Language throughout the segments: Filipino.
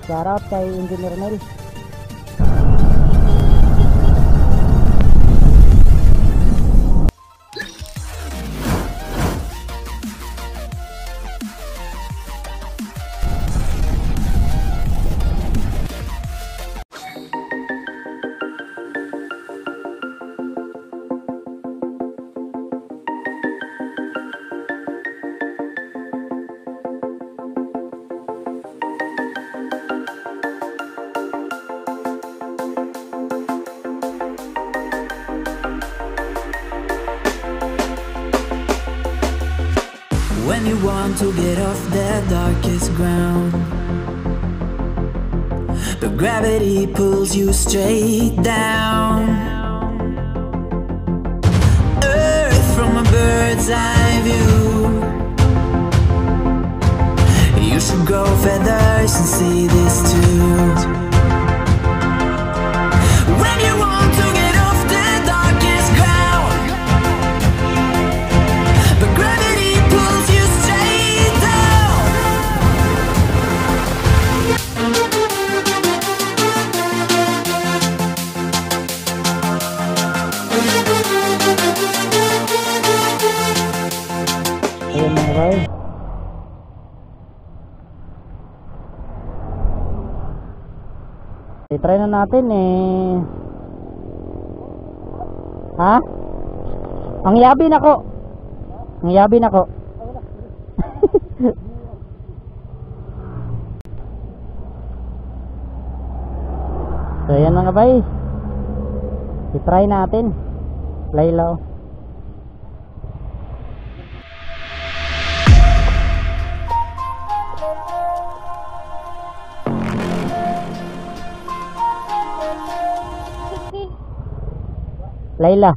Shoutout kay Engineer Nel. When you want to get off the darkest ground, but gravity pulls you straight down. Earth from a bird's eye view. You should grow feathers and see this too. When you want to get off the darkest ground, but gravity pulls you straight down. Ayun mga bay. I-try na natin eh. Ha? Ang yabi nako. Ang yabi nako. So yan mga bay. I-try natin. Laylaw. Layla.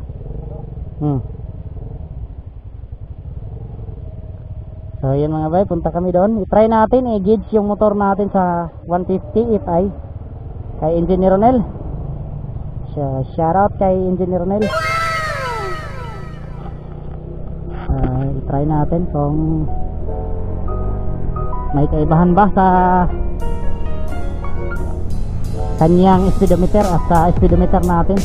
So yun mga bay, punta kami doon. I-try natin i-gauge yung motor natin sa 150 Fi kay Engineer Ronel. Shoutout kay Engineer Ronel. I-try natin kung may kaibahan ba sa kanyang speedometer at sa speedometer natin.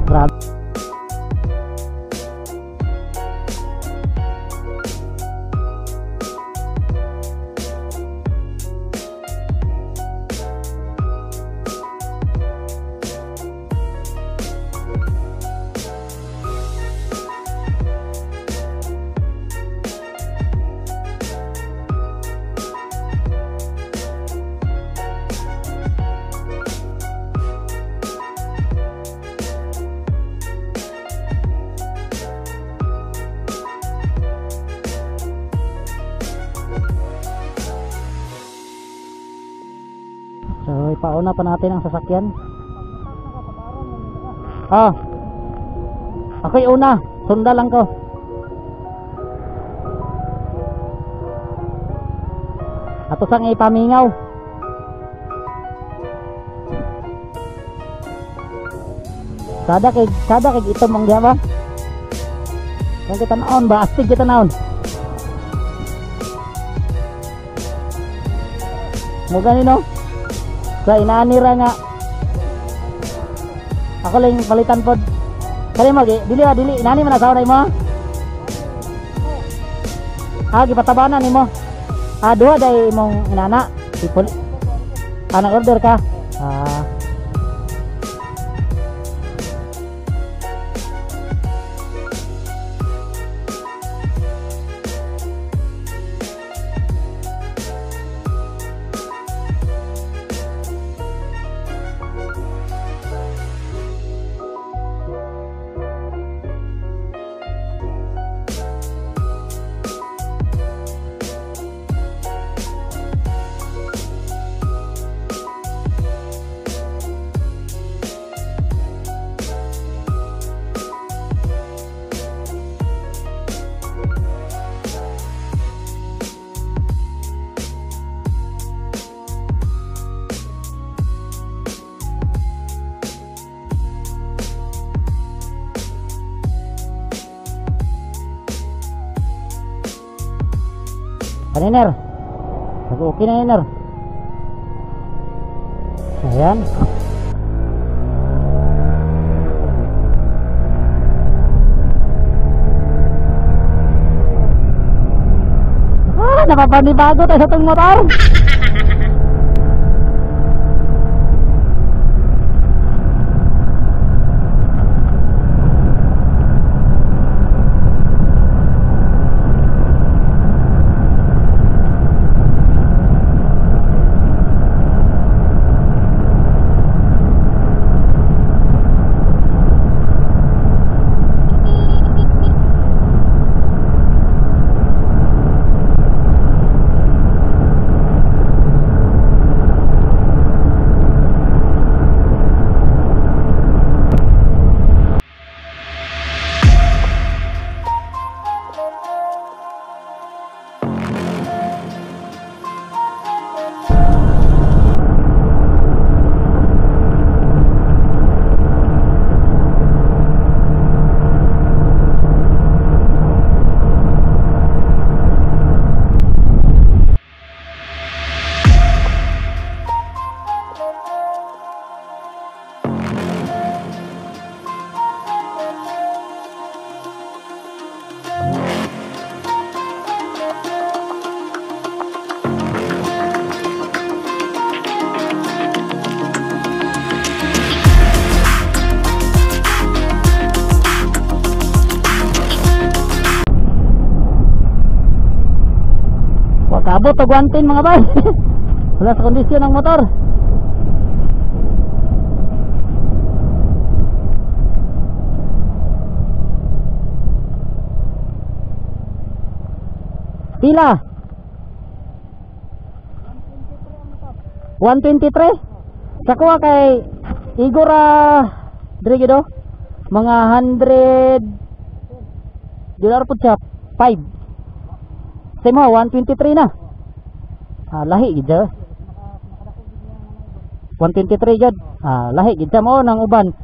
Grabe. So ipauna pa natin ang sasakyan. Ako'y una, sunda lang ko. Ato sang ipamingaw. Kada kay ito mong diha ba? Kung kita naon ba, astig kita naon. Mo ganino? Sa inaanira nga ako lang palitan pod kali mo dili inani man asawa na mo gipatabanan nimo duha day imong inana people nag order ka Kaniner. Okay na Niner. Ayan. Napapanibago tayo sa itong motor. Abot o guantin mga bay. Wala sa kondisyon ng motor. Pila 123. Sa kuha kay Igor Drigido mga $100 po siya 5. Sa mo 123 na. Lahi gid siya. 123 gid. Lahi gid siya mo nang uban.